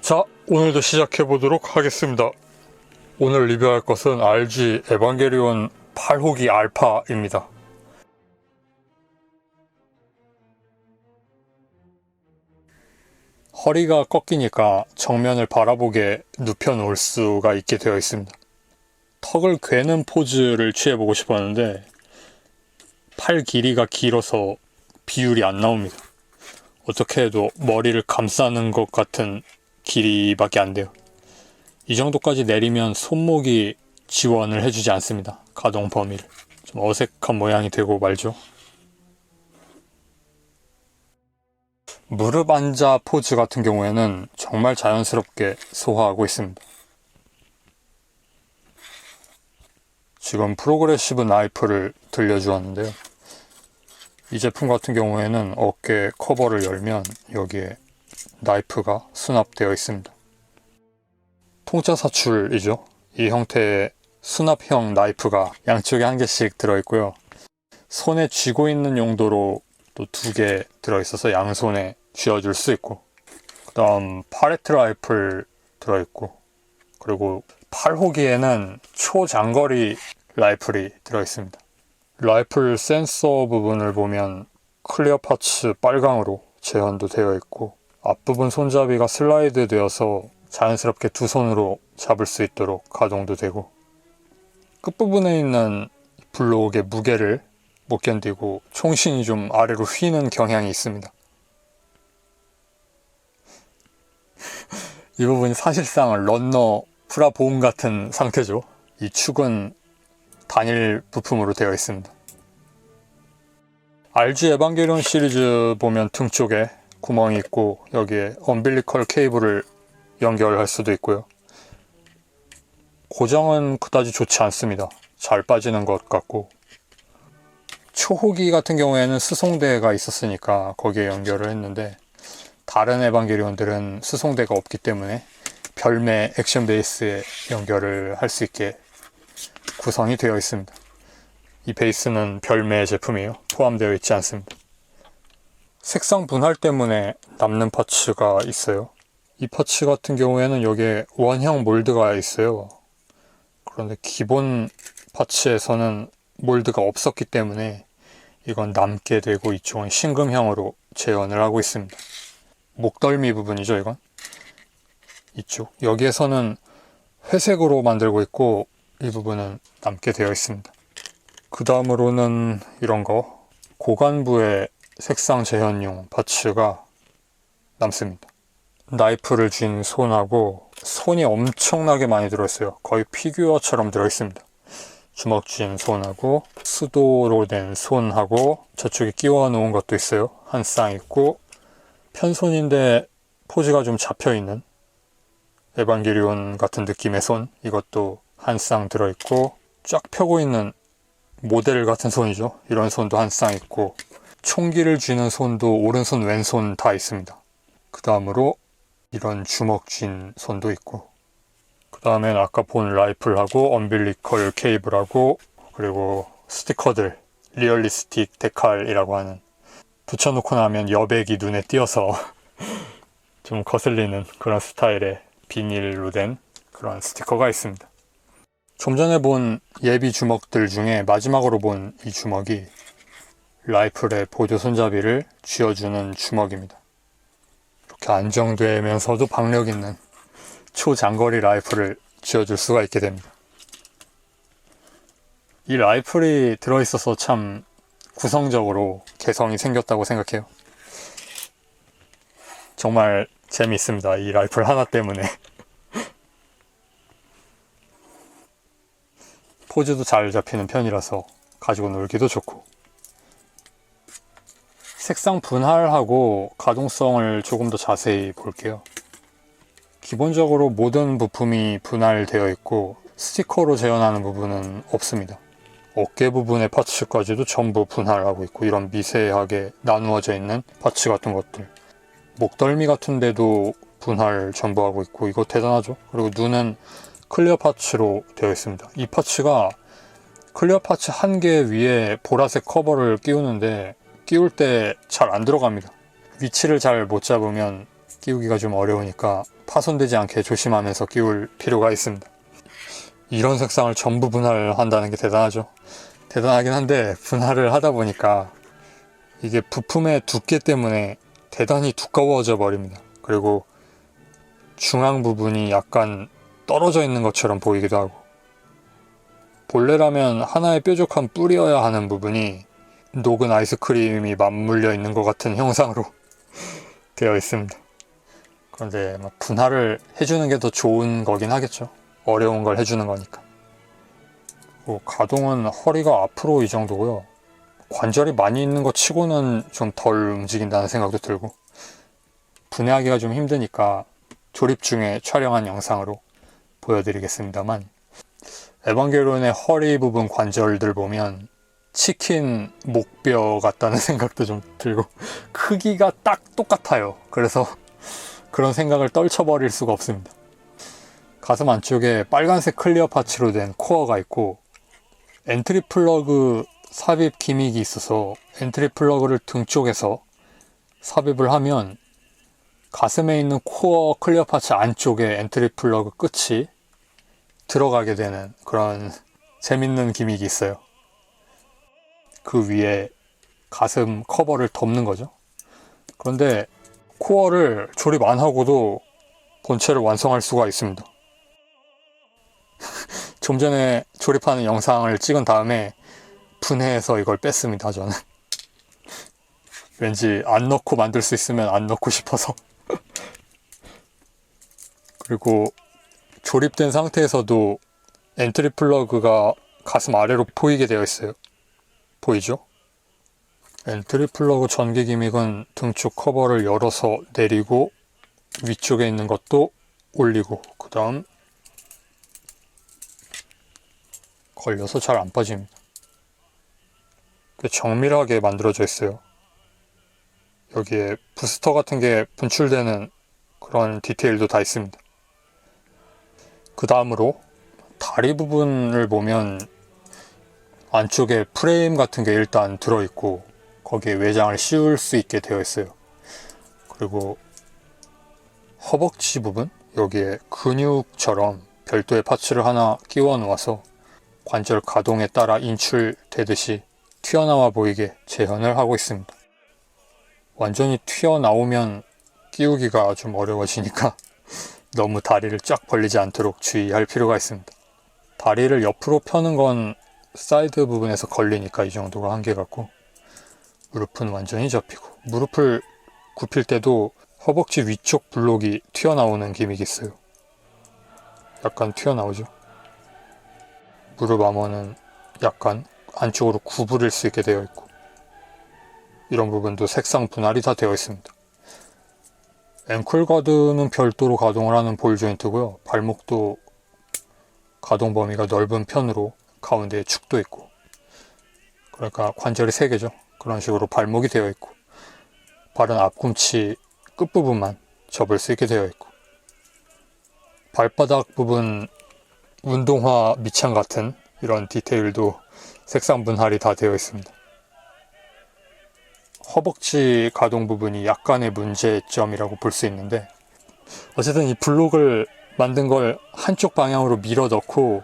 자, 오늘도 시작해보도록 하겠습니다. 오늘 리뷰할 것은 RG 에반게리온 8호기 알파입니다. 허리가 꺾이니까 정면을 바라보게 눕혀놓을 수가 있게 되어 있습니다. 턱을 괴는 포즈를 취해보고 싶었는데 팔 길이가 길어서 비율이 안 나옵니다. 어떻게 해도 머리를 감싸는 것 같은 길이밖에 안 돼요. 이 정도까지 내리면 손목이 지원을 해주지 않습니다. 가동 범위를. 좀 어색한 모양이 되고 말죠. 무릎 앉아 포즈 같은 경우에는 정말 자연스럽게 소화하고 있습니다. 지금 프로그레시브 나이프를 들려주었는데요. 이 제품 같은 경우에는 어깨 커버를 열면 여기에 나이프가 수납되어 있습니다. 통짜 사출이죠. 이 형태의 수납형 나이프가 양쪽에 한 개씩 들어있고요. 손에 쥐고 있는 용도로 또 2개 들어있어서 양손에 쥐어줄 수 있고, 그 다음 팔레트 라이플 들어있고, 그리고 8호기에는 초장거리 라이플이 들어있습니다. 라이플 센서 부분을 보면 클리어 파츠 빨강으로 재현도 되어 있고, 앞부분 손잡이가 슬라이드 되어서 자연스럽게 두 손으로 잡을 수 있도록 가동도 되고, 끝부분에 있는 블록의 무게를 못 견디고 총신이 좀 아래로 휘는 경향이 있습니다. 이 부분이 사실상 런너 프라보험 같은 상태죠. 이 축은 단일 부품으로 되어 있습니다. RG 에반게리온 시리즈 보면 등 쪽에 구멍이 있고 여기에 엄빌리컬 케이블을 연결할 수도 있고요. 고정은 그다지 좋지 않습니다. 잘 빠지는 것 같고, 초호기 같은 경우에는 수송대가 있었으니까 거기에 연결을 했는데, 다른 에반게리온들은 수송대가 없기 때문에 별매 액션 베이스에 연결을 할 수 있게 구성이 되어 있습니다. 이 베이스는 별매 제품이에요. 포함되어 있지 않습니다. 색상 분할 때문에 남는 파츠가 있어요. 이 파츠 같은 경우에는 여기에 원형 몰드가 있어요. 그런데 기본 파츠에서는 몰드가 없었기 때문에 이건 남게 되고 이쪽은 신금형으로 재현을 하고 있습니다. 목덜미 부분이죠, 이건. 이쪽. 여기에서는 회색으로 만들고 있고 이 부분은 남게 되어 있습니다. 그 다음으로는 이런 거. 고관부에 색상 재현용 파츠가 남습니다. 나이프를 쥔 손하고 손이 엄청나게 많이 들어있어요. 거의 피규어처럼 들어있습니다. 주먹 쥔 손하고 수도로 된 손하고 저쪽에 끼워 놓은 것도 있어요. 한 쌍 있고, 편손인데 포즈가 좀 잡혀있는 에반게리온 같은 느낌의 손, 이것도 한 쌍 들어있고, 쫙 펴고 있는 모델 같은 손이죠. 이런 손도 한 쌍 있고, 총기를 쥐는 손도 오른손 왼손 다 있습니다. 그 다음으로 이런 주먹 쥔 손도 있고, 그 다음엔 아까 본 라이플하고 엄빌리컬 케이블하고, 그리고 스티커들, 리얼리스틱 데칼이라고 하는, 붙여놓고 나면 여백이 눈에 띄어서 좀 거슬리는 그런 스타일의 비닐로 된 그런 스티커가 있습니다. 좀 전에 본 예비 주먹들 중에 마지막으로 본 이 주먹이 라이플의 보조 손잡이를 쥐어주는 주먹입니다. 이렇게 안정되면서도 박력 있는 초장거리 라이플을 쥐어줄 수가 있게 됩니다. 이 라이플이 들어있어서 참 구성적으로 개성이 생겼다고 생각해요. 정말 재미있습니다. 이 라이플 하나 때문에. 포즈도 잘 잡히는 편이라서 가지고 놀기도 좋고. 색상 분할하고 가동성을 조금 더 자세히 볼게요. 기본적으로 모든 부품이 분할되어 있고 스티커로 재현하는 부분은 없습니다. 어깨 부분의 파츠까지도 전부 분할하고 있고, 이런 미세하게 나누어져 있는 파츠 같은 것들, 목덜미 같은 데도 분할 전부 하고 있고, 이거 대단하죠. 그리고 눈은 클리어 파츠로 되어 있습니다. 이 파츠가 클리어 파츠 한 개 위에 보라색 커버를 끼우는데 끼울 때 잘 안 들어갑니다. 위치를 잘 못 잡으면 끼우기가 좀 어려우니까 파손되지 않게 조심하면서 끼울 필요가 있습니다. 이런 색상을 전부 분할한다는 게 대단하죠. 대단하긴 한데 분할을 하다 보니까 이게 부품의 두께 때문에 대단히 두꺼워져 버립니다. 그리고 중앙 부분이 약간 떨어져 있는 것처럼 보이기도 하고, 본래라면 하나의 뾰족한 뿌리여야 하는 부분이 녹은 아이스크림이 맞물려 있는 것 같은 형상으로 되어 있습니다. 그런데 분할을 해주는 게 더 좋은 거긴 하겠죠. 어려운 걸 해주는 거니까. 가동은 허리가 앞으로 이 정도고요. 관절이 많이 있는 것 치고는 좀 덜 움직인다는 생각도 들고, 분해하기가 좀 힘드니까 조립 중에 촬영한 영상으로 보여드리겠습니다만, 에반게리온의 허리 부분 관절들 보면 치킨 목뼈 같다는 생각도 좀 들고, 크기가 딱 똑같아요. 그래서 그런 생각을 떨쳐버릴 수가 없습니다. 가슴 안쪽에 빨간색 클리어 파츠로 된 코어가 있고, 엔트리 플러그 삽입 기믹이 있어서 엔트리 플러그를 등 쪽에서 삽입을 하면 가슴에 있는 코어 클리어 파츠 안쪽에 엔트리 플러그 끝이 들어가게 되는 그런 재밌는 기믹이 있어요. 그 위에 가슴 커버를 덮는 거죠. 그런데 코어를 조립 안 하고도 본체를 완성할 수가 있습니다. 좀 전에 조립하는 영상을 찍은 다음에 분해해서 이걸 뺐습니다, 저는. 왠지 안 넣고 만들 수 있으면 안 넣고 싶어서. 그리고 조립된 상태에서도 엔트리 플러그가 가슴 아래로 보이게 되어 있어요. 보이죠? 엔트리 플러그 전기 기믹은 등쪽 커버를 열어서 내리고, 위쪽에 있는 것도 올리고, 그 다음 걸려서 잘 안 빠집니다. 정밀하게 만들어져 있어요. 여기에 부스터 같은 게 분출되는 그런 디테일도 다 있습니다. 그 다음으로 다리 부분을 보면 안쪽에 프레임 같은 게 일단 들어있고, 거기에 외장을 씌울 수 있게 되어 있어요. 그리고 허벅지 부분, 여기에 근육처럼 별도의 파츠를 하나 끼워 놓아서 관절 가동에 따라 인출되듯이 튀어나와 보이게 재현을 하고 있습니다. 완전히 튀어나오면 끼우기가 좀 어려워지니까 너무 다리를 쫙 벌리지 않도록 주의할 필요가 있습니다. 다리를 옆으로 펴는 건 사이드 부분에서 걸리니까 이 정도가 한계 같고, 무릎은 완전히 접히고, 무릎을 굽힐 때도 허벅지 위쪽 블록이 튀어나오는 기믹이 있어요. 약간 튀어나오죠. 무릎 암호는 약간 안쪽으로 구부릴 수 있게 되어 있고, 이런 부분도 색상 분할이 다 되어 있습니다. 앵클 가드는 별도로 가동을 하는 볼 조인트고요. 발목도 가동 범위가 넓은 편으로 가운데에 축도 있고, 그러니까 관절이 3개죠. 그런 식으로 발목이 되어 있고, 발은 앞꿈치 끝부분만 접을 수 있게 되어 있고, 발바닥 부분 운동화 밑창 같은 이런 디테일도 색상 분할이 다 되어 있습니다. 허벅지 가동 부분이 약간의 문제점이라고 볼 수 있는데, 어쨌든 이 블록을 만든 걸 한쪽 방향으로 밀어 넣고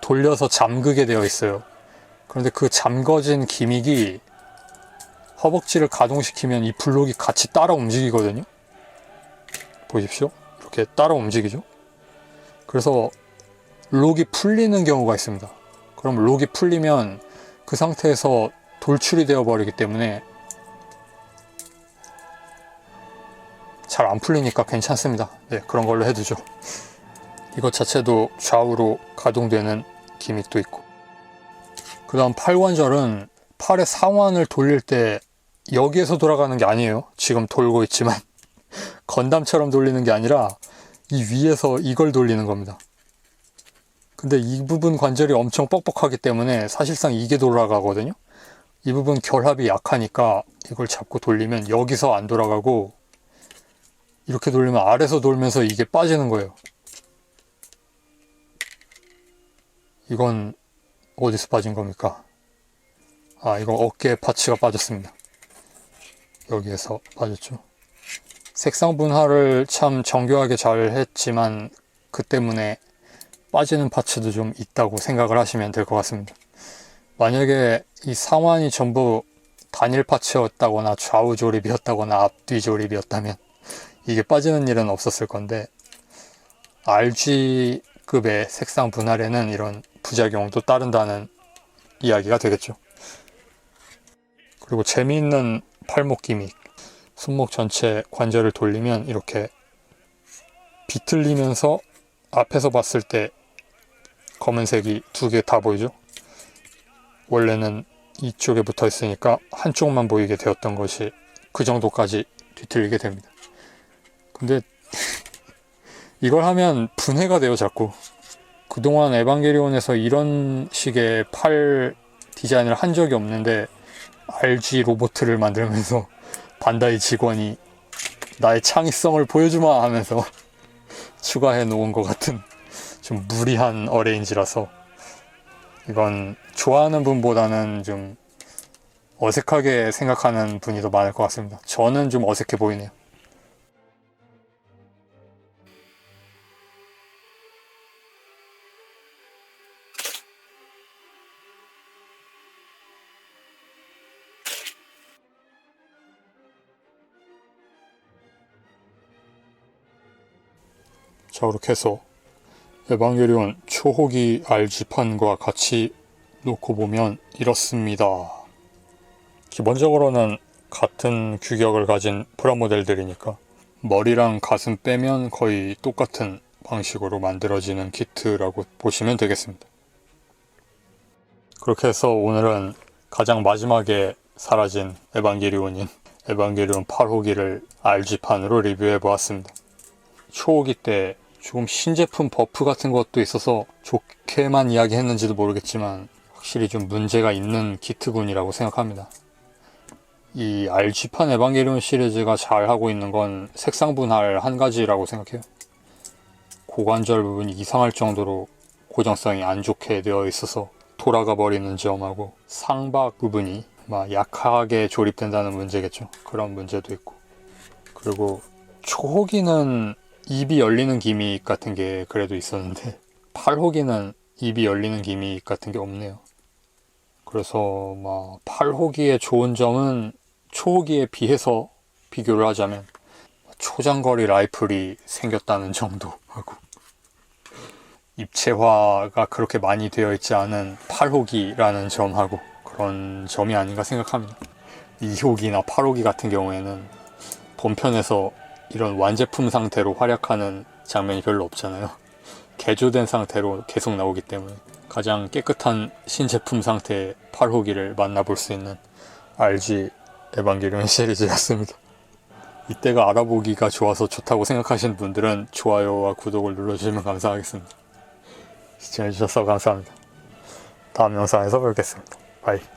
돌려서 잠그게 되어 있어요. 그런데 그 잠궈진 기믹이 허벅지를 가동시키면 이 블록이 같이 따라 움직이거든요. 보십시오. 이렇게 따라 움직이죠. 그래서 록이 풀리는 경우가 있습니다. 그럼 록이 풀리면 그 상태에서 돌출이 되어 버리기 때문에 잘 안 풀리니까 괜찮습니다. 네, 그런 걸로 해두죠. 이것 자체도 좌우로 가동되는 기믹도 있고, 그 다음 팔관절은 팔의 상완을 돌릴 때 여기에서 돌아가는 게 아니에요. 지금 돌고 있지만 건담처럼 돌리는 게 아니라 이 위에서 이걸 돌리는 겁니다. 근데 이 부분 관절이 엄청 뻑뻑하기 때문에 사실상 이게 돌아가거든요. 이 부분 결합이 약하니까 이걸 잡고 돌리면 여기서 안 돌아가고, 이렇게 돌리면 아래서 돌면서 이게 빠지는 거예요. 이건 어디서 빠진 겁니까? 아, 이거 어깨 파츠가 빠졌습니다. 여기에서 빠졌죠. 색상 분할을 참 정교하게 잘 했지만 그 때문에 빠지는 파츠도 좀 있다고 생각을 하시면 될 것 같습니다. 만약에 이 상완이 전부 단일 파츠였다거나 좌우 조립이었다거나 앞뒤 조립이었다면 이게 빠지는 일은 없었을 건데, RG급의 색상 분할에는 이런 부작용도 따른다는 이야기가 되겠죠. 그리고 재미있는 팔목 기믹. 손목 전체 관절을 돌리면 이렇게 비틀리면서 앞에서 봤을 때 검은색이 두 개 다 보이죠? 원래는 이쪽에 붙어 있으니까 한쪽만 보이게 되었던 것이 그 정도까지 뒤틀리게 됩니다. 근데 이걸 하면 분해가 돼요, 자꾸. 그동안 에반게리온에서 이런 식의 팔 디자인을 한 적이 없는데 RG 로봇을 만들면서 반다이 직원이 나의 창의성을 보여주마 하면서 추가해 놓은 것 같은 좀 무리한 어레인지라서 이건 좋아하는 분보다는 좀 어색하게 생각하는 분이 더 많을 것 같습니다. 저는 좀 어색해 보이네요. 자, 그렇게 해서 에반게리온 초호기 RG판과 같이 놓고 보면 이렇습니다. 기본적으로는 같은 규격을 가진 프라모델들이니까 머리랑 가슴 빼면 거의 똑같은 방식으로 만들어지는 키트라고 보시면 되겠습니다. 그렇게 해서 오늘은 가장 마지막에 사라진 에반게리온인 에반게리온 8호기를 RG판으로 리뷰해 보았습니다. 초호기 때 조금 신제품 버프 같은 것도 있어서 좋게만 이야기했는지도 모르겠지만 확실히 좀 문제가 있는 키트군이라고 생각합니다. 이 RG판 에반게리온 시리즈가 잘 하고 있는 건 색상 분할 한 가지라고 생각해요. 고관절 부분이 이상할 정도로 고정성이 안 좋게 되어 있어서 돌아가 버리는 점하고 상박 부분이 막 약하게 조립된다는 문제겠죠. 그런 문제도 있고, 그리고 초호기는 입이 열리는 기믹 같은 게 그래도 있었는데 8호기는 입이 열리는 기믹 같은 게 없네요. 그래서 막 8호기의 좋은 점은 초호기에 비해서 비교를 하자면 초장거리 라이플이 생겼다는 정도 하고, 입체화가 그렇게 많이 되어 있지 않은 8호기라는 점하고 그런 점이 아닌가 생각합니다. 2호기나 8호기 같은 경우에는 본편에서 이런 완제품 상태로 활약하는 장면이 별로 없잖아요. 개조된 상태로 계속 나오기 때문에 가장 깨끗한 신제품 상태의 8호기를 만나볼 수 있는 RG 에반게리온 시리즈였습니다. 이때가 알아보기가 좋아서 좋다고 생각하시는 분들은 좋아요와 구독을 눌러주시면 감사하겠습니다. 시청해주셔서 감사합니다. 다음 영상에서 뵙겠습니다. 바이.